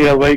ARY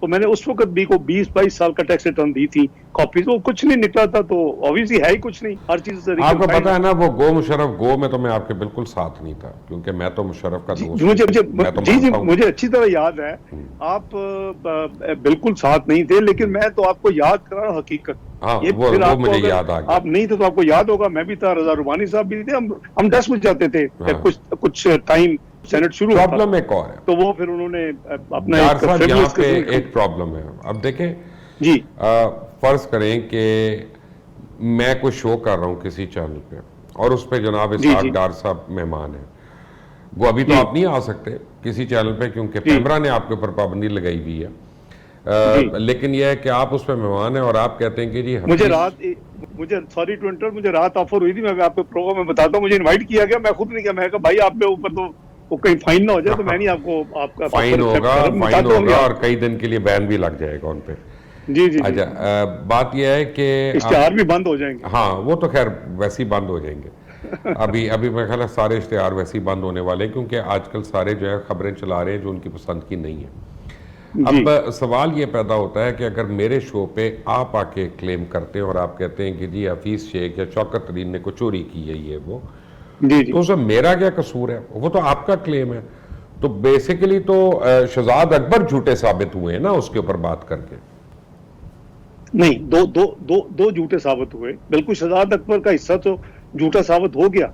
تو میں نے اس وقت بھی کو 20-22 سال کا ٹیکس ریٹرن دی تھی کاپی، تو کچھ نہیں نکلا تھا، تو obviously ہے ہی کچھ نہیں، ہر چیز سے آپ کو پتا ہے نا وہ گو مشرف گو میں تو میں آپ کے بالکل ساتھ نہیں تھا، کیونکہ میں تو مشرف کا دوست میں تو مانتا ہوں. مجھے اچھی طرح یاد ہے آپ بالکل ساتھ نہیں تھے، لیکن میں تو آپ کو یاد کرا رہا ہوں حقیقت. ہاں وہ مجھے یاد آ گیا. آپ نہیں تھے تو آپ کو یاد ہوگا، میں بھی تھا، رضا رومانی صاحب بھی تھے، ہم 10 بج جاتے تھے کچھ ٹائم سینٹ شروع ہوتا. پرابلم ایک اور ہے تو وہ پھر انہوں نے اپنا یہاں پہ ایک پرابلم ہے. اب دیکھیں جی فرض کریں کہ میں کوئی شو کر رہا ہوں کسی چینل پہ اور اس پہ جناب اسحاق ڈار صاحب مہمان ہیں. وہ ابھی تو آپ نہیں آ سکتے کسی چینل پہ کیونکہ پیمرا نے آپ کے اوپر پابندی لگائی ہوئی ہے، لیکن یہ ہے کہ آپ اس پہ مہمان ہیں اور آپ کہتے ہیں کہ جی مجھے سوری ٹو انٹر، مجھے رات آفر ہوئی تھی، میں آپ کو پروگرام میں بتاتا ہوں، مجھے انوائٹ کیا گیا، میں خود نہیں کیا، میں کہا بھائی آپ کے اوپر تو وہ کہیں فائن نہ ہو جائے، تو میں نہیں آپ کو آپ کا فائن ہوگا اور کئی دن کے لیے بین بھی لگ جائے گا ان پہ. جی جی اچھا بات یہ ہے کہ اشتہار بھی بند ہو جائیں گے. ہاں وہ تو خیر ویسے ہی بند ہو جائیں گے. ابھی میرے خیال ہے سارے اشتہار ویسے ہی بند ہونے والے ہیں، کیونکہ آج کل سارے جو ہے خبریں چلا رہے ہیں جو ان کی پسند کی نہیں ہیں. اب سوال یہ پیدا ہوتا ہے کہ اگر میرے شو پہ آپ آ کے کلیم کرتے ہیں اور آپ کہتے ہیں کہ جی حفیظ شیخ یا شوکت ترین نے کوئی چوری کی ہے یہ وہ، تو اس میں میرا کیا قصور ہے؟ وہ تو آپ کا کلیم ہے. تو بیسیکلی تو شہزاد اکبر جھوٹے ثابت ہوئے ہیں نا اس کے اوپر بات کر کے. نہیں، دو جھوٹے ثابت ہوئے، بالکل شہزاد اکبر کا حصہ تو جھوٹا ثابت ہو گیا،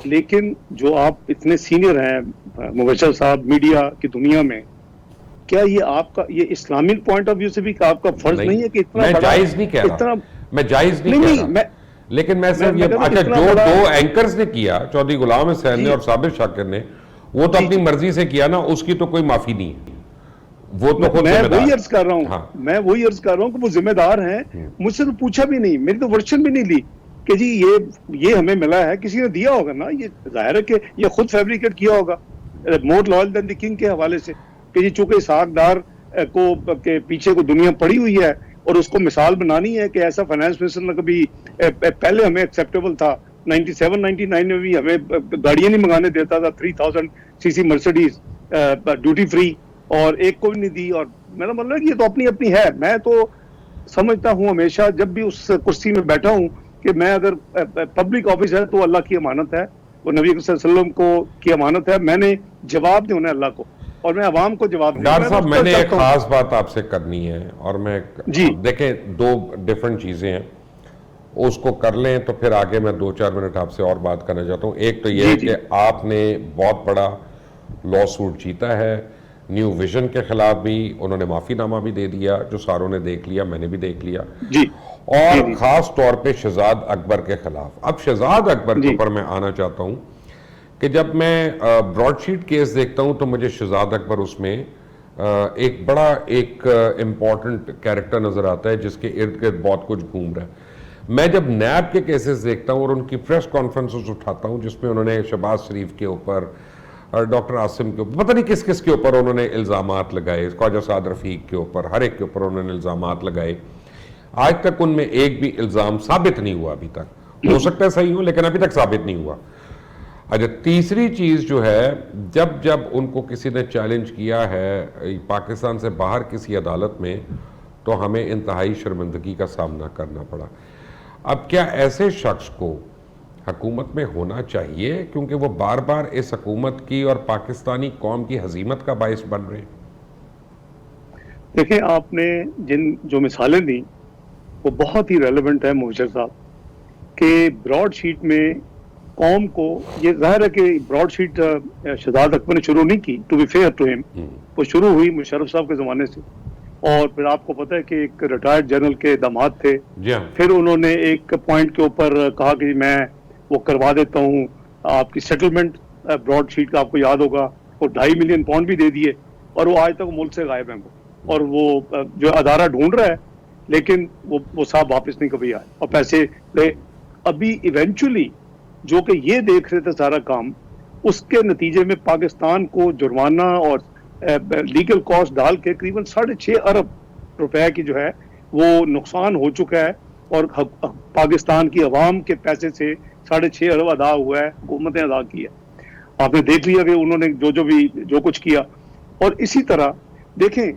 لیکن جو آپ اتنے سینئر ہیں مبشر صاحب میڈیا کی دنیا میں، کیا یہ آپ کا یہ اسلامک پوائنٹ آف ویو سے بھی آپ کا فرض نہیں ہے کہ اتنا میں جائز نہیں کہہ رہا، میں جائز نہیں کہہ رہا، لیکن میں صرف یہ اچھا جو دو اینکرز نے کیا، چودھری غلام حسین نے اور صابر شاکر نے، وہ تو اپنی مرضی سے کیا نا، اس کی تو کوئی معافی نہیں ہے. وہ تو خود میں وہی عرض کر رہا ہوں کہ وہ ذمہ دار ہیں. مجھ سے تو پوچھا بھی نہیں، میری تو ورشن بھی نہیں لی کہ جی یہ ہمیں ملا ہے، کسی نے دیا ہوگا نا، یہ ظاہر ہے کہ یہ خود فیبریکیٹ کیا ہوگا more loyal then the king کے حوالے سے، کہ جی چونکہ اسحاق ڈار کو کے پیچھے کو دنیا پڑی ہوئی ہے اور اس کو مثال بنانی ہے کہ ایسا فائنانس منسٹر نہ کبھی پہلے ہمیں ایکسیپٹیبل تھا، 97-99 میں بھی ہمیں گاڑیاں نہیں منگانے دیتا تھا 3000 cc مرسیڈیز ڈیوٹی فری، اور ایک کو بھی نہیں دی. اور میرا مطلب ہے کہ یہ تو اپنی اپنی ہے. میں تو سمجھتا ہوں ہمیشہ جب بھی اس کرسی میں بیٹھا ہوں کہ میں اگر پبلک آفس ہے تو اللہ کی امانت ہے، وہ نبی صلی اللہ علیہ وسلم کو کی امانت ہے، میں نے جواب دینا ہے اللہ کو اور میں عوام کو جواب دیا. ڈاکٹر صاحب میں نے ایک خاص بات آپ سے کرنی ہے، اور میں دیکھیں دو ڈیفرنٹ چیزیں ہیں، اس کو کر لیں تو پھر آگے میں 2-4 منٹ آپ سے اور بات کرنا چاہتا ہوں. ایک تو یہ ہے کہ آپ نے بہت بڑا لا سوٹ جیتا ہے نیو ویژن کے خلاف بھی، انہوں نے معافی نامہ بھی دے دیا جو ساروں نے دیکھ لیا، میں نے بھی دیکھ لیا، اور خاص طور پہ شہزاد اکبر کے خلاف. اب شہزاد اکبر کے اوپر میں آنا چاہتا ہوں کہ جب میں براڈ شیٹ کیس دیکھتا ہوں تو مجھے شہزاد اکبر اس میں ایک بڑا ایک امپورٹنٹ کیریکٹر نظر آتا ہے جس کے ارد گرد بہت کچھ گھوم رہا ہے. میں جب نیب کے کیسز دیکھتا ہوں اور ان کی پریس کانفرنسز اٹھاتا ہوں جس میں انہوں نے شہباز شریف کے اوپر اور ڈاکٹر عاصم کے اوپر، پتہ نہیں کس کس کے اوپر انہوں نے الزامات لگائے، خواجہ سعد رفیق کے اوپر، ہر ایک کے اوپر انہوں نے الزامات لگائے، آج تک ان میں ایک بھی الزام ثابت نہیں ہوا. ابھی تک ہو سکتا ہے صحیح ہو لیکن ابھی تک ثابت نہیں ہوا. اچھا تیسری چیز جو ہے، جب ان کو کسی نے چیلنج کیا ہے پاکستان سے باہر کسی عدالت میں تو ہمیں انتہائی شرمندگی کا سامنا کرنا پڑا. اب کیا ایسے شخص کو حکومت میں ہونا چاہیے کیونکہ وہ بار بار اس حکومت کی اور پاکستانی قوم کی ہزیمت کا باعث بن رہے ہیں؟ دیکھیں آپ نے جو مثالیں دی وہ بہت ہی ریلیونٹ ہے مبشر صاحب، کہ براڈ شیٹ میں قوم کو، یہ ظاہر ہے کہ براڈ شیٹ شہزاد اکبر نے شروع نہیں کی، ٹو بی فیئر ٹو ہم، وہ شروع ہوئی مشرف صاحب کے زمانے سے، اور پھر آپ کو پتہ ہے کہ ایک ریٹائرڈ جنرل کے داماد تھے، پھر انہوں نے ایک پوائنٹ کے اوپر کہا کہ میں وہ کروا دیتا ہوں آپ کی سیٹلمنٹ براڈ شیٹ کا، آپ کو یاد ہوگا، وہ 2.5 ملین پاؤنڈ بھی دے دیے، اور وہ آج تک ملک سے غائب ہیں، اور وہ جو ادارہ ڈھونڈ رہا ہے لیکن وہ صاحب واپس نہیں کبھی آئے اور پیسے لے. ابھی ایونچولی جو کہ یہ دیکھ رہے تھے سارا کام، اس کے نتیجے میں پاکستان کو جرمانہ اور لیگل کاسٹ ڈال کے قریباً 6.5 ارب روپے کی جو ہے وہ نقصان ہو چکا ہے، اور پاکستان کی عوام کے پیسے سے 6.5 ارب ادا ہوا ہے، حکومتیں ادا کی ہے. آپ نے دیکھ لیا کہ انہوں نے جو بھی جو کچھ کیا. اور اسی طرح دیکھیں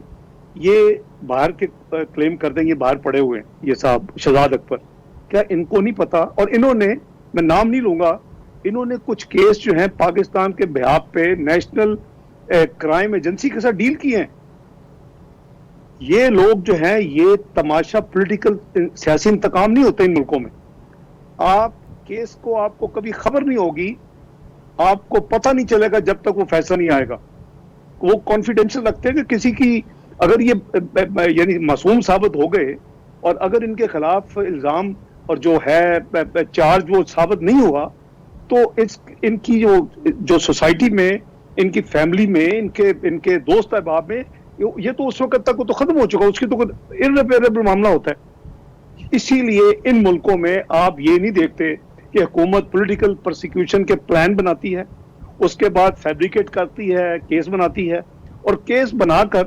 یہ باہر کے کلیم کر دیں، یہ باہر پڑے ہوئے ہیں یہ صاحب شہزاد اکبر، کیا ان کو نہیں پتا؟ اور انہوں نے، میں نام نہیں لوں گا، انہوں نے کچھ کیس جو ہیں پاکستان کے بہاف پہ نیشنل کرائم ایجنسی کے ساتھ ڈیل کیے ہیں. یہ لوگ جو ہیں یہ تماشا پولیٹیکل سیاسی انتقام نہیں ہوتے ان ملکوں میں. آپ کیس کو آپ کو کبھی خبر نہیں ہوگی، آپ کو پتہ نہیں چلے گا جب تک وہ فیصلہ نہیں آئے گا. وہ کانفیڈینشیل رکھتے ہیں کہ کسی کی اگر یہ یعنی معصوم ثابت ہو گئے اور اگر ان کے خلاف الزام اور جو ہے چارج وہ ثابت نہیں ہوا تو ان کی جو سوسائٹی میں، ان کی فیملی میں، ان کے دوست احباب میں، یہ تو اس وقت تک وہ تو ختم ہو چکا، اس کی تو irreparable معاملہ ہوتا ہے. اسی لیے ان ملکوں میں آپ یہ نہیں دیکھتے کہ حکومت پولیٹیکل پرسیکیوشن کے پلان بناتی ہے، اس کے بعد فیبریکیٹ کرتی ہے، کیس بناتی ہے، اور کیس بنا کر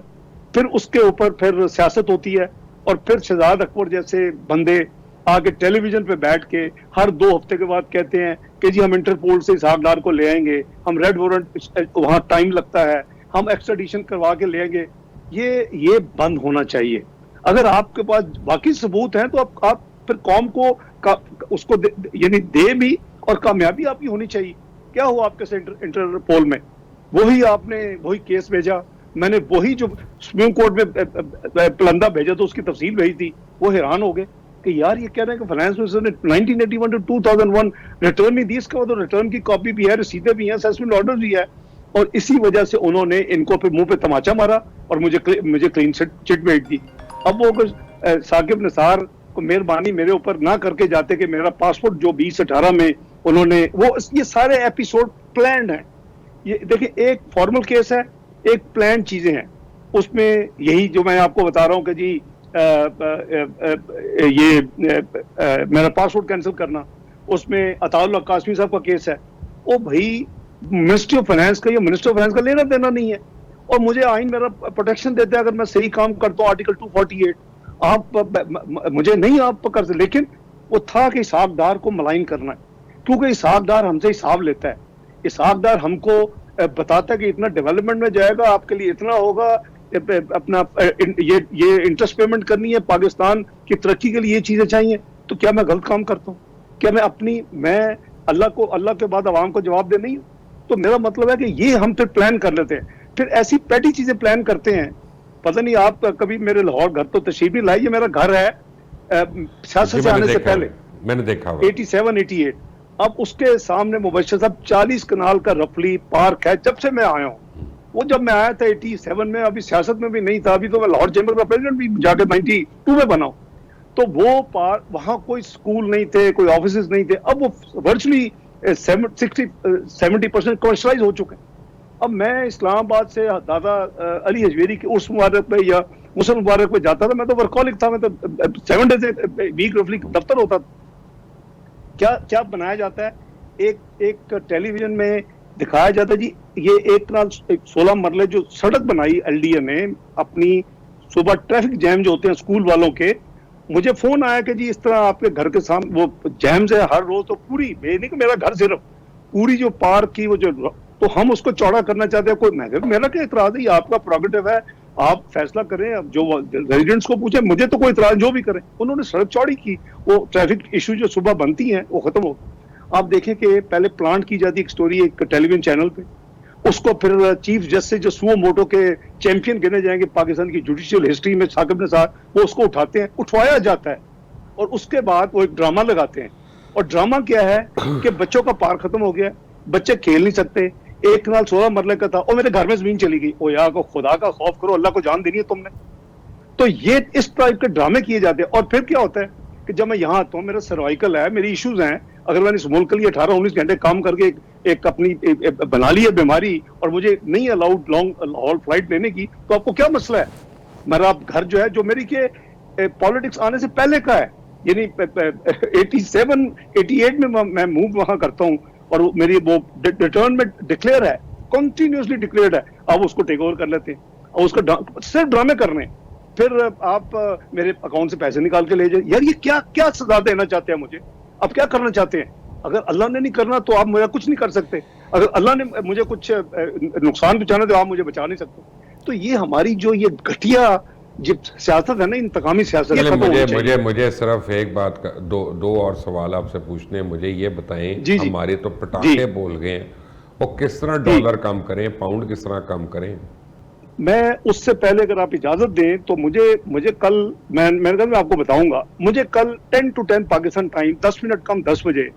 پھر اس کے اوپر پھر سیاست ہوتی ہے. اور پھر شہزاد اکبر جیسے بندے آگے ٹیلی ویژن پہ بیٹھ کے ہر 2 ہفتے کے بعد کہتے ہیں کہ جی ہم انٹرپول سے اسحاق ڈار کو لے آئیں گے، ہم ریڈ وارنٹ وہاں ٹائم لگتا ہے، ہم ایکسٹریڈیشن کروا کے لے آئیں گے. یہ بند ہونا چاہیے. اگر آپ کے پاس باقی ثبوت ہیں تو آپ پھر قوم کو اس کو یعنی دے بھی، اور کامیابی آپ کی ہونی چاہیے. کیا ہوا آپ کے سے انٹرپول میں؟ وہی آپ نے وہی کیس بھیجا، میں نے وہی جو سپریم کورٹ میں پلندہ بھیجا تو اس کی تفصیل بھیجی تھی. وہ حیران ہو گئے کہ یار یہ کہہ رہے ہیں کہ فائنانس منسٹر نے 1981 to 2001 ریٹرن نہیں دی. اس کا وہ تو ریٹرن کی کاپی بھی ہے، رسیدیں بھی ہیں، اسیسمنٹ آرڈر بھی ہے. اور اسی وجہ سے انہوں نے ان کو پھر منہ پہ تماچا مارا اور مجھے کلین چٹ بھیج دی. اب وہ ثاقب نثار کو مہربانی میرے اوپر نہ کر کے جاتے کہ میرا پاسپورٹ جو 2018 میں انہوں نے یہ سارے ایپیسوڈ پلانڈ ہیں. یہ دیکھیں ایک فارمل کیس ہے، ایک پلان چیزیں ہیں. اس میں یہی جو میں آپ کو بتا رہا ہوں کہ جی یہ میرا پاسپورٹ کینسل کرنا، اس میں عطا اللہ قاسمی صاحب کا کیس ہے. وہ بھائی منسٹری آف فائنانس کا یا منسٹر آف فائنانس کا لینا دینا نہیں ہے، اور مجھے آئین میرا پروٹیکشن دیتا ہے اگر میں صحیح کام کرتا ہوں. آرٹیکل 248 آپ مجھے نہیں آپ کر سکتے. لیکن وہ تھا کہ اسحاق ڈار کو ملائن کرنا ہے، کیونکہ اسحاق ڈار ہم سے حساب لیتا ہے. اسحاق ڈار ہم کو بتاتا ہے کہ اتنا ڈیولپمنٹ میں جائے گا، آپ کے لیے اتنا ہوگا، اپنا یہ انٹرسٹ پیمنٹ کرنی ہے، پاکستان کی ترقی کے لیے یہ چیزیں چاہیے. تو کیا میں غلط کام کرتا ہوں؟ کیا میں اللہ کے بعد عوام کو جواب دے نہیں ہوں؟ تو میرا مطلب ہے کہ یہ ہم پھر پلان کر لیتے ہیں، پھر ایسی پیٹی چیزیں پلان کرتے ہیں. پتہ نہیں آپ کبھی میرے لاہور گھر تو تشریف نہیں لائی، یہ میرا گھر ہے سیاست سے آنے سے پہلے، میں نے دیکھا 87-88. اب اس کے سامنے مبشر صاحب 40 کنال کا رفلی پارک ہے جب سے میں آیا ہوں. وہ جب میں آیا تھا 87 میں، ابھی سیاست میں بھی نہیں تھا، ابھی تو میں لاہور چیمبر کا پریزیڈنٹ بھی جا کے 92 میں بنا ہوں. تو وہ وہاں کوئی سکول نہیں تھے، کوئی آفیسز نہیں تھے. اب وہ ورچولی 70% کمرشلائز ہو چکے ہیں. اب میں اسلام آباد سے دادا علی حجویری کے عرس مبارک پہ یا مسلم مبارک پہ جاتا تھا. میں تو ورکالک تھا، میں تو 7 days ویک رفلی دفتر ہوتا تھا. کیا بنایا جاتا ہے؟ ایک ٹیلی ویژن میں دکھایا جاتا ہے جی یہ ایک 16 مرلے جو سڑک بنائی ایل ڈی اے نے اپنی، صبح ٹریفک جیم جو ہوتے ہیں اسکول والوں کے. مجھے فون آیا کہ جی اس طرح آپ کے گھر کے سامنے وہ جیمز ہے ہر روز، تو پوری نہیں کہ میرا گھر صرف پوری جو پارک کی وہ جو، تو ہم اس کو چوڑا کرنا چاہتے ہیں. کوئی میرا کیا اعتراض ہے؟ یہ آپ کا پروگیٹو ہے، آپ فیصلہ کریں. اب جو ریزیڈنٹس کو پوچھیں، مجھے تو کوئی اعتراض، جو بھی کریں. انہوں نے سڑک چوڑی کی، وہ ٹریفک ایشو جو صبح بنتی ہیں وہ ختم ہو. آپ دیکھیں کہ پہلے پلانٹ کی جاتی ایک سٹوری ایک ٹیلی ویژن چینل پہ، اس کو پھر چیف جسٹس جو سو موٹو کے چیمپئن گنے جائیں گے پاکستان کی جوڈیشل ہسٹری میں، ثاقب نثار، وہ اس کو اٹھاتے ہیں، اٹھوایا جاتا ہے، اور اس کے بعد وہ ایک ڈرامہ لگاتے ہیں. اور ڈرامہ کیا ہے کہ بچوں کا پارک ختم ہو گیا، بچے کھیل نہیں سکتے. ایک کنال 16 مرلے کا تھا، اور میرے گھر میں زمین چلی گئی. او یار کو خدا کا خوف کرو، اللہ کو جان دینی ہے تم نے. تو یہ اس ٹائپ کے ڈرامے کیے جاتے ہیں. اور پھر کیا ہوتا ہے کہ جب میں یہاں آتا ہوں، میرا سروائیکل ہے، میری ایشوز ہیں. اگر میں نے اس ملک کے لیے 18-19 گھنٹے کام کر کے ایک اپنی بنا لی ہے بیماری، اور مجھے نہیں الاؤڈ لانگ ہال فلائٹ لینے کی، تو آپ کو کیا مسئلہ ہے؟ میرا گھر جو ہے جو میری کہ پالیٹکس آنے سے پہلے کا ہے، یعنی 87-88 میں موو وہاں کرتا ہوں، اور میری وہ ریٹرن میں ڈکلیئر ہے، کنٹینیوسلی ڈکلیئرڈ ہے. آپ اس کو ٹیک اوور کر لیتے ہیں، اور اس کا صرف ڈرامے کرنے. پھر آپ میرے اکاؤنٹ سے پیسے نکال کے لے جائیں. یار یہ کیا سزا دینا چاہتے ہیں مجھے؟ اب کیا کرنا چاہتے ہیں؟ اگر اللہ نے نہیں کرنا تو آپ میرا کچھ نہیں کر سکتے. اگر اللہ نے مجھے کچھ نقصان پہنچانا تو آپ مجھے بچا نہیں سکتے. تو یہ ہماری جو یہ گھٹیا جب سیاست ہے نا انتقامی سیاست چلیں ختم ہونی چاہیے۔ مجھے صرف ایک بات دو اور سوال آپ سے پوچھنے ہیں، مجھے یہ بتائیں جی جی ہمارے تو جی پٹاخے بول گئے ہیں، وہ کس طرح جی ڈالر کم کریں، پاؤنڈ کس طرح کم کریں؟ میں اس سے پہلے اگر آپ اجازت دیں تو مجھے کل میں آپ کو بتاؤں گا، مجھے کل 10 to 10 پاکستان ٹائم 10 منٹ کم 10 بجے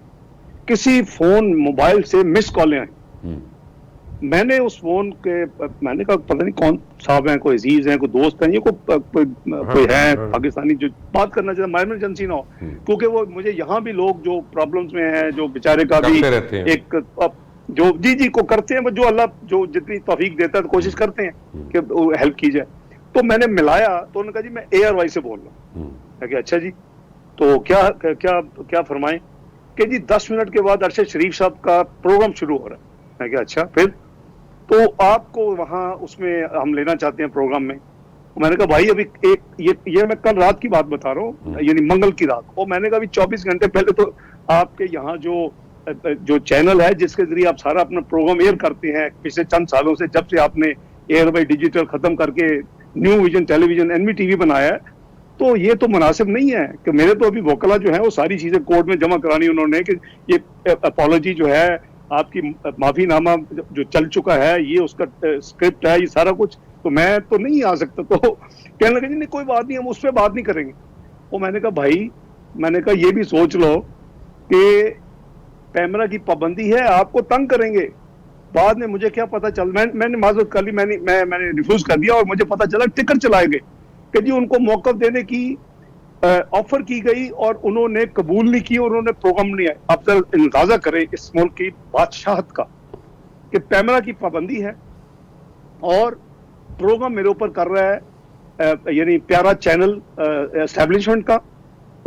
کسی فون موبائل سے مس کالیں آئیں۔ ہم، میں نے اس فون کے میں نے کہا پتہ نہیں کون صاحب ہیں، کوئی عزیز ہیں، کوئی دوست ہیں، یہ کوئی ہے ہاں، پاکستانی جو بات کرنا چاہتا ہے، ایمرجنسی نہ ہو، کیونکہ وہ مجھے یہاں بھی لوگ جو پرابلمز میں ہیں، جو بیچارے کا بھی کرتے رہتے ہیں۔ ایک جو جی کو کرتے ہیں، جو اللہ جو جتنی توفیق دیتا ہے تو کوشش کرتے ہیں کہ وہ ہیلپ کی جائے۔ تو میں نے ملایا تو انہوں نے کہا جی میں اے آر وائی سے بول رہا ہوں۔ میں کہ اچھا جی تو کیا فرمائیں کہ جی 10 منٹ کے بعد ارشد شریف صاحب کا پروگرام شروع ہو رہا ہے۔ میں کہ اچھا پھر تو آپ کو وہاں اس میں ہم لینا چاہتے ہیں پروگرام میں۔ میں نے کہا بھائی ابھی یہ میں کل رات کی بات بتا رہا ہوں، یعنی منگل کی رات، اور میں نے کہا ابھی 24 گھنٹے پہلے تو آپ کے یہاں جو چینل ہے جس کے ذریعے آپ سارا اپنا پروگرام ایئر کرتے ہیں پچھلے چند سالوں سے، جب سے آپ نے ایئر بائی ڈیجیٹل ختم کر کے new vision television N V T V بنایا ہے، تو یہ تو مناسب نہیں ہے کہ میرے تو ابھی وکلا جو ہیں وہ ساری چیزیں کورٹ میں جمع کرانی انہوں نے کہ یہ اپالوجی جو ہے، آپ کی معافی نامہ جو چل چکا ہے، یہ اس کا اسکرپٹ ہے، یہ سارا کچھ، تو میں تو نہیں آ سکتا۔ تو کہنے لگے جی نہیں کوئی بات نہیں، ہم اس پہ بات نہیں کریں گے۔ وہ میں نے کہا بھائی، میں نے کہا یہ بھی سوچ لو کہ کیمرہ کی پابندی ہے، آپ کو تنگ کریں گے۔ بعد میں مجھے کیا پتا چل، میں نے معذرت کر لی، میں نے ریفیوز کر دیا، اور مجھے پتا چلا ٹکٹ چلائے گئے کہ جی ان کو موقف دینے کی آفر کی گئی اور انہوں نے قبول نہیں کی، اور انہوں نے پروگرام نہیں آیا۔ آپ ذرا اندازہ کریں اس ملک کی بادشاہت کا کہ کیمرہ کی پابندی ہے اور پروگرام میرے اوپر کر رہا ہے یعنی پیارا چینل اسٹیبلشمنٹ کا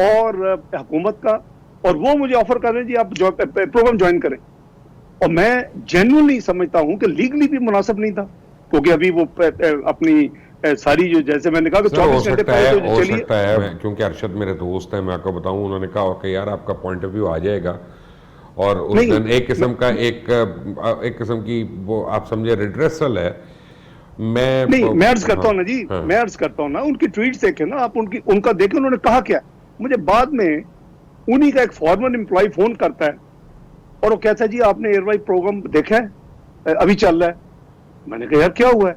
اور حکومت کا، اور وہ مجھے آفر کر رہے ہیں جی آپ پروگرام جوائن کریں، اور میں جینوئنلی سمجھتا ہوں کہ لیگلی بھی مناسب نہیں تھا، کیونکہ ابھی وہ اپنی ساری جو جیسے میں نے کہا کہ 24 گھنٹے پہلے تو ہو چلیے۔ سکتا ہے کیونکہ ارشد میرے دوست ہیں، میں آپ کو بتاؤں، انہوں نے کہا کہ یار آپ کا پوائنٹ آف ویو آ جائے گا، اور اس دن ایک قسم کا ایک قسم کی وہ آپ سمجھے ریڈریسل ہے۔ میں عرض کرتا ہوں نا جی، میں عرض کرتا ہوں نا، ان کی ٹویٹس دیکھیں نا آپ، ان کا دیکھیں انہوں نے کہا کیا۔ مجھے بعد میں انہی کا ایک فارمر امپلائی فون کرتا ہے اور وہ کہتا ہے جی آپ نے ایئر وائی پروگرام دیکھا ہے ابھی چل رہا ہے۔ میں نے کہا یار کیا ہوا ہے؟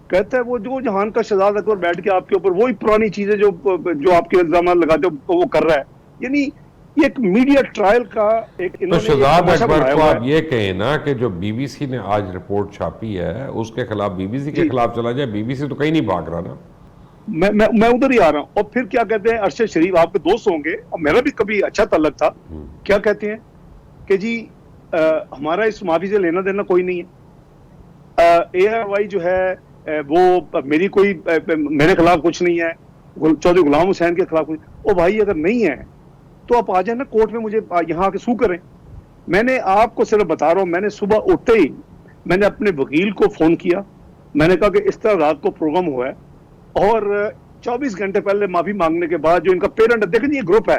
کہتا ہے وہ جو جہان کا شہزاد اکبر بیٹھ کے آپ کے اوپر وہی پرانی چیزیں جو آپ کے الزامات لگاتے ہو وہ کر رہا ہے۔ یعنی یہ ایک میڈیا ٹرائل کا ایک تو شہزاد اکبر کو آپ یہ کہیں نا کہ جو بی بی سی نے آج رپورٹ چھاپی ہے اس کے خلاف بی بی سی کے خلاف چلا جائے، بی بی سی تو کہیں نہیں بھاگ رہا نا۔ میں ادھر ہی آ رہا ہوں۔ اور پھر کیا کہتے ہیں ارشد شریف، آپ کے دوست ہوں گے اور میرا بھی کبھی اچھا تعلق تھا، کیا کہتے ہیں کہ جی ہمارا اس معافی سے لینا دینا کوئی نہیں ہے، اے آر وائی جو ہے وہ میری کوئی میرے خلاف کچھ نہیں ہے، چودھری غلام حسین کے خلاف کچھ۔ او بھائی اگر نہیں ہے تو آپ آ جائیں نا کورٹ میں، مجھے یہاں آ کے سو کریں۔ میں نے آپ کو صرف بتا رہا ہوں، میں نے صبح اٹھتے ہی میں نے اپنے وکیل کو فون کیا، میں نے کہا کہ اس طرح رات کو پروگرام ہوا ہے، اور 24 گھنٹے پہلے معافی مانگنے کے بعد جو ان کا پیرنٹ ہے، دیکھیں یہ گروپ ہے،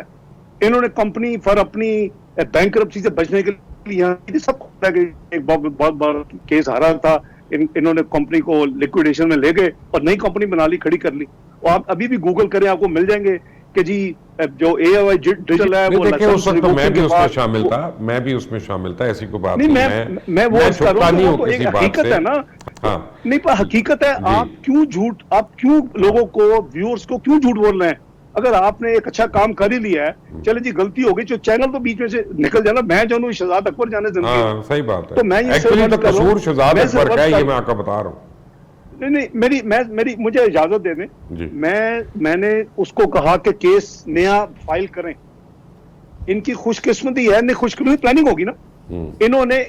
انہوں نے کمپنی فار اپنی بینکرپسی سے بچنے کے لیے یہاں سب کو ایک بہت بڑا کیس ہارا تھا، انہوں نے کمپنی کو لیکویڈیشن میں لے گئے اور نئی کمپنی بنا لی، کھڑی کر لی۔ اور آپ ابھی بھی گوگل کریں آپ کو مل جائیں گے کہ جی جو اے آئی وائی ڈیجیٹل ہے وہ اس وقت میں بھی اس میں شامل تھا، میں بھی اس میں شامل تھا، ایسی کوئی بات نہیں، میں وہ چھپتا نہیں ہوں کسی بات سے۔ حقیقت ہے نا، نہیں پر حقیقت ہے، آپ کیوں جھوٹ، آپ کیوں لوگوں کو ویورز کو کیوں جھوٹ بول رہے ہیں؟ اگر آپ نے ایک اچھا کام کر ہی لیا ہے، چلے جی غلطی ہو گئی، جو چینل تو بیچ میں سے نکل جانا، میں جانوں شہزاد اکبر جانے زندگی، ہاں صحیح بات ہے، تو میں یہ ایکچولی تو قصور شہزاد اکبر کا ہے، یہ میں آپ کو بتا رہا ہوں۔ نہیں مجھے اجازت دے دیں، میں نے اس کو کہا کہ کیس نیا فائل کریں، ان کی خوش قسمتی ہے، نہیں خوش قسمتی پلاننگ ہوگی نا، انہوں نے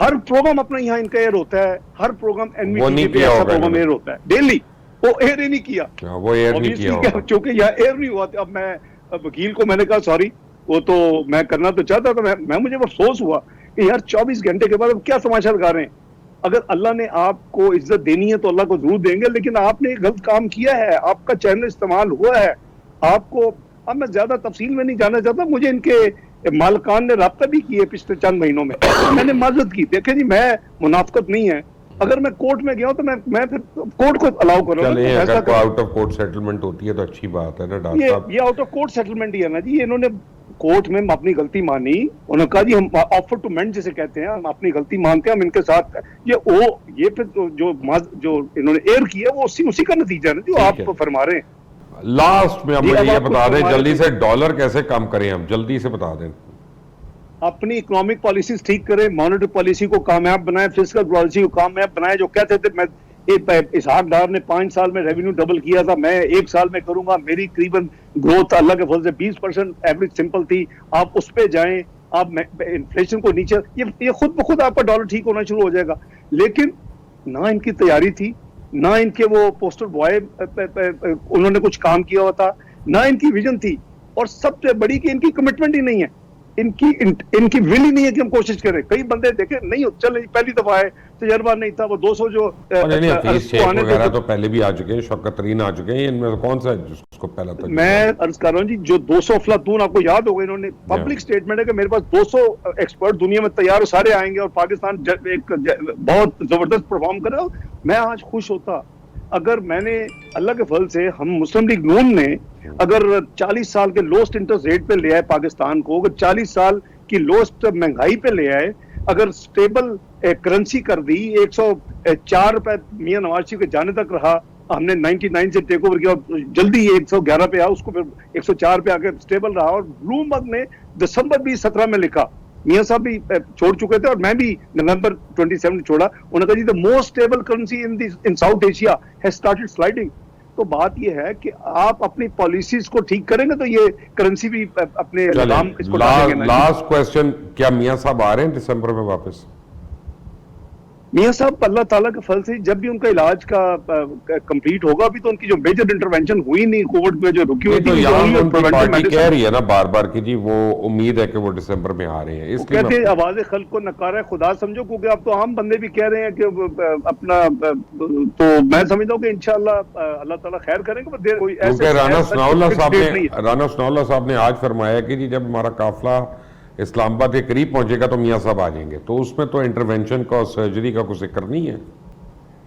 ہر پروگرام اپنا یہاں ان کا ایئر ہوتا ہے، ہر programme N V T V پہ ایسا پروگرام ایئر ہوتا ہے ڈیلی، وہ ایئر ہی نہیں کیا، وہ ایئر نہیں کیا، چونکہ یہاں ایئر نہیں ہوا۔ اب میں وکیل کو میں نے کہا سوری، وہ تو میں کرنا تو چاہتا تھا، مجھے افسوس ہوا کہ یار 24 گھنٹے کے بعد اب کیا تماشا لگا رہے ہیں۔ اگر اللہ نے آپ کو عزت دینی ہے تو اللہ کو ضرور دیں گے، لیکن آپ نے غلط کام کیا ہے، آپ کا چینل استعمال ہوا ہے، آپ کو اب میں زیادہ تفصیل میں نہیں جانا چاہتا، مجھے ان کے مالکان نے رابطہ بھی کیے پچھلے چند مہینوں میں نے معذرت کی۔ دیکھیں جی میں منافقت نہیں ہے، اگر میں کورٹ میں گیا ہوں تو میں پھر کورٹ کو الاؤ کروں گا. چلیں اگر کوئی آؤٹ آف کورٹ سیٹلمنٹ ہوتی ہے تو اچھی بات ہے نا ڈاکٹر صاحب. یہ آؤٹ آف کورٹ سیٹلمنٹ ہی ہے نا جی. انہوں نے کورٹ میں اپنی غلطی مانی, انہوں نے کہا جی ہم آفر ٹو مینڈ جسے کہتے ہیں, ہم اپنی غلطی مانتے ہیں, ہم ان کے ساتھ یہ پھر جو انہوں نے ایئر کیا وہ اسی کا نتیجہ ہے نا جو آپ فرما رہے ہیں. لاسٹ میں اب مجھے یہ بتا دیں جلدی سے ڈالر کیسے کم کریں, ہم جلدی سے بتا دیں. اپنی اکنامک پالیسیز ٹھیک کریں, مانیٹری پالیسی کو کامیاب بنائیں, فسکل پالیسی کو کامیاب بنائیں. جو کہتے تھے میں اسحاق ڈار نے 5 سال میں ریونیو ڈبل کیا تھا, میں 1 سال میں کروں گا, میری قریباً گروتھ اللہ کے فضل سے 20% ایوریج سمپل تھی. آپ اس پہ جائیں, آپ انفلیشن کو نیچے, یہ خود بخود آپ کا ڈالر ٹھیک ہونا شروع ہو جائے گا. لیکن نہ ان کی تیاری تھی, نہ ان کے وہ پوسٹر بوائے انہوں نے کچھ کام کیا ہوا تھا, نہ ان کی ویژن تھی, اور سب سے بڑی کہ ان کی کمٹمنٹ ہی نہیں ہے, ان کی ول ہی نہیں ہے کہ ہم کوشش کریں. کئی بندے دیکھیں نہیں چلے پہلی دفعہ آئے, تجربہ نہیں تھا, وہ 200 جو حفیظ شیخ وغیرہ تو پہلے بھی آ چکے ہیں, شوکت ترین آ چکے ہیں, ان میں کون سا جس کو پہلا تھا؟ میں عرض کر رہا ہوں جی, جو 200 افلاطون آپ کو یاد ہوگا, انہوں نے پبلک سٹیٹمنٹ ہے کہ میرے پاس 200 ایکسپرٹ دنیا میں تیار, سارے آئیں گے اور پاکستان ایک بہت زبردست پرفارم کرے. میں آج خوش ہوتا اگر میں نے اللہ کے فضل سے ہم مسلم لیگ نون نے اگر 40 سال کے لوسٹ انٹرسٹ ریٹ پہ لے آئے پاکستان کو, اگر 40 سال کی لوسٹ مہنگائی پہ لے آئے, اگر سٹیبل کرنسی کر دی, 104 روپے میاں نواز شریف کے جانے تک رہا, ہم نے 99 سے ٹیک اوور کیا اور جلدی 111 پہ آیا, اس کو پھر 104 پہ آ کے سٹیبل رہا. اور بلومبرگ نے دسمبر 2017 میں لکھا, میاں صاحب بھی چھوڑ چکے تھے اور میں بھی نومبر 27 چھوڑا, انہوں نے کہا جی the most stable currency in South Asia has started sliding. تو بات یہ ہے کہ آپ اپنی پالیسیز کو ٹھیک کریں گے تو یہ کرنسی بھی اپنے نظام اس کو ڈالیں گے. لاسٹ کویسچن, کیا میاں صاحب آ رہے ہیں دسمبر میں واپس؟ میاں صاحب اللہ تعالیٰ کے فضل سے جب بھی ان کا علاج کا کمپلیٹ ہوگا, ابھی تو ان کی جو میجر انٹرونشن ہوئی نہیں, کووڈ میں جو رکی ہوئی تھی, پارٹی کہہ رہی ہے نا بار بار کہ جی وہ امید ہے کہ وہ دسمبر میں آ رہے ہیں, اس لیے کہتے ہیں آواز خلق کو نکارہ خدا سمجھو, کیونکہ اب تو عام بندے بھی کہہ رہے ہیں کہ اپنا, تو میں سمجھتا ہوں کہ انشاءاللہ اللہ تعالیٰ خیر کریں گے. کیونکہ رانا ثناء اللہ صاحب نے آج فرمایا کہ جی جب ہمارا قافلہ اسلام آباد کے قریب پہنچے گا تو میاں صاحب آ جائیں گے, تو اس میں تو انٹرونشن کا اور سرجری کا کوئی ذکر نہیں ہے.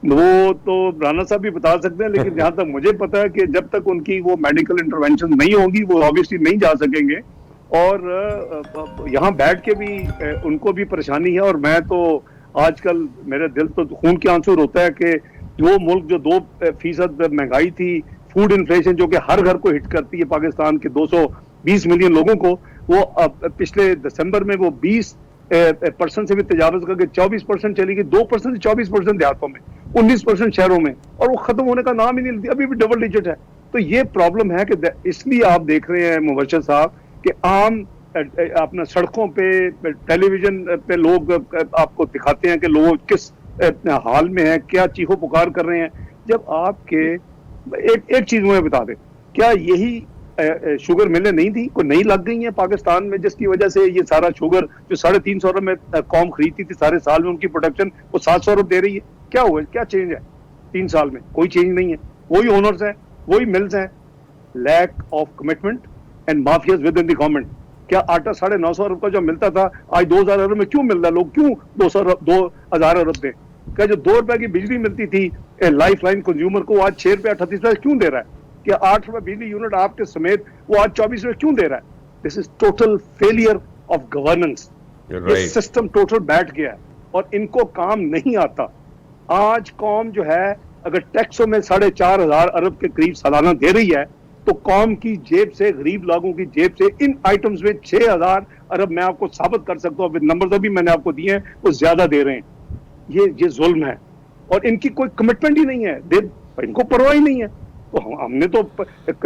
وہ تو رانا صاحب بھی بتا سکتے ہیں, لیکن جہاں تک مجھے پتا ہے کہ جب تک ان کی وہ میڈیکل انٹرونشن نہیں ہوگی وہ obviously نہیں جا سکیں گے. اور یہاں بیٹھ کے بھی ان کو بھی پریشانی ہے, اور میں تو آج کل میرے دل تو خون کے آنسو ہوتا ہے کہ وہ ملک جو 2% مہنگائی تھی, فوڈ انفلیشن جو کہ ہر گھر کو ہٹ کرتی ہے پاکستان کے 220 ملین لوگوں کو, وہ پچھلے دسمبر میں وہ 20% سے بھی تجاوز کر کے 24% چلی گئی, 2% سے 24% دیہاتوں میں, 19% شہروں میں, اور وہ ختم ہونے کا نام ہی نہیں لیتی, ابھی بھی ڈبل ڈیجٹ ہے. تو یہ پرابلم ہے کہ اس لیے آپ دیکھ رہے ہیں مبشر صاحب کہ عام اپنا سڑکوں پہ ٹیلی ویژن پہ لوگ آپ کو دکھاتے ہیں کہ لوگ کس حال میں ہیں, کیا چیخو پکار کر رہے ہیں. جب آپ کے ایک چیز مجھے بتا دیں, کیا یہی شوگر ملیں نہیں تھی, کوئی نہیں لگ گئی ہیں پاکستان میں, جس کی وجہ سے یہ سارا شوگر جو 350 ارب میں قوم خریدتی تھی سارے سال میں, ان کی پروڈکشن وہ 700 ارب دے رہی ہے. کیا ہوا, کیا چینج ہے 3 سال میں؟ کوئی چینج نہیں ہے, وہی اونرز ہیں, وہی ملز ہیں. Lack of commitment and mafias with in the government. کیا آٹا 950 ارب کا جو ملتا تھا آج 2000 ارب میں کیوں مل رہا ہے؟ لوگ کیوں 2000 ارب دیں؟ کیا جو 2 روپے کی بجلی ملتی تھی لائف لائن کنزیومر کو آج 6 روپے 38 پیسے کیوں دے رہا ہے؟ کہ 8 روپے بجلی یونٹ آپ کے سمیت وہ آج 24 روپے کیوں دے رہا ہے؟ This is total failure of governance. یہ سسٹم ٹوٹل بیٹھ گیا ہے اور ان کو کام نہیں آتا. آج قوم جو ہے اگر ٹیکسوں میں 4,500 ارب کے قریب سالانہ دے رہی ہے تو قوم کی جیب سے, غریب لوگوں کی جیب سے ان آئٹمز میں 6,000 ارب میں آپ کو ثابت کر سکتا ہوں, نمبر بھی میں نے آپ کو دیے ہیں, وہ زیادہ دے رہے ہیں. یہ ظلم ہے اور ان کی کوئی کمٹمنٹ ہی نہیں ہے, ان کو پرواہ ہی نہیں ہے. تو ہم نے تو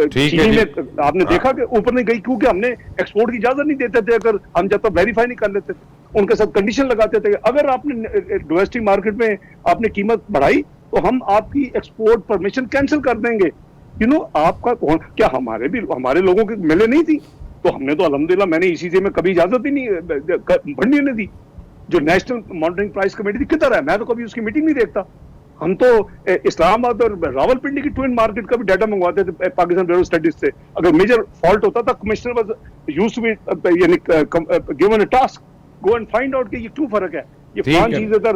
چینی میں آپ نے دیکھا کہ اوپر نہیں گئی کیونکہ ہم نے ایکسپورٹ کی اجازت نہیں دیتے تھے, اگر ہم جب تک ویریفائی نہیں کر لیتے تھے. ان کے ساتھ کنڈیشن لگاتے تھے کہ اگر آپ نے ڈومیسٹک مارکیٹ میں آپ نے قیمت بڑھائی تو ہم آپ کی ایکسپورٹ پرمیشن کینسل کر دیں گے. آپ کا کیا ہمارے لوگوں کی ملے نہیں تھی؟ تو ہم نے تو الحمدللہ میں نے ECJ میں کبھی اجازت ہی نہیں بڑھنے نہیں دی. جو نیشنل مانیٹرنگ پرائس کمیٹی تھی کدھر ہے؟ میں تو کبھی اس کی میٹنگ نہیں دیکھتا. ہم تو اسلام آباد اور راول پنڈی کی ٹوئن مارکیٹ کا بھی ڈیٹا منگواتے تھے پاکستان بیورو اسٹڈیز سے. اگر میجر فالٹ ہوتا تھا commissioner was used to be یعنی given a task go and find out کہ یہ کیوں فرق ہے, یہ فلان چیز ادھر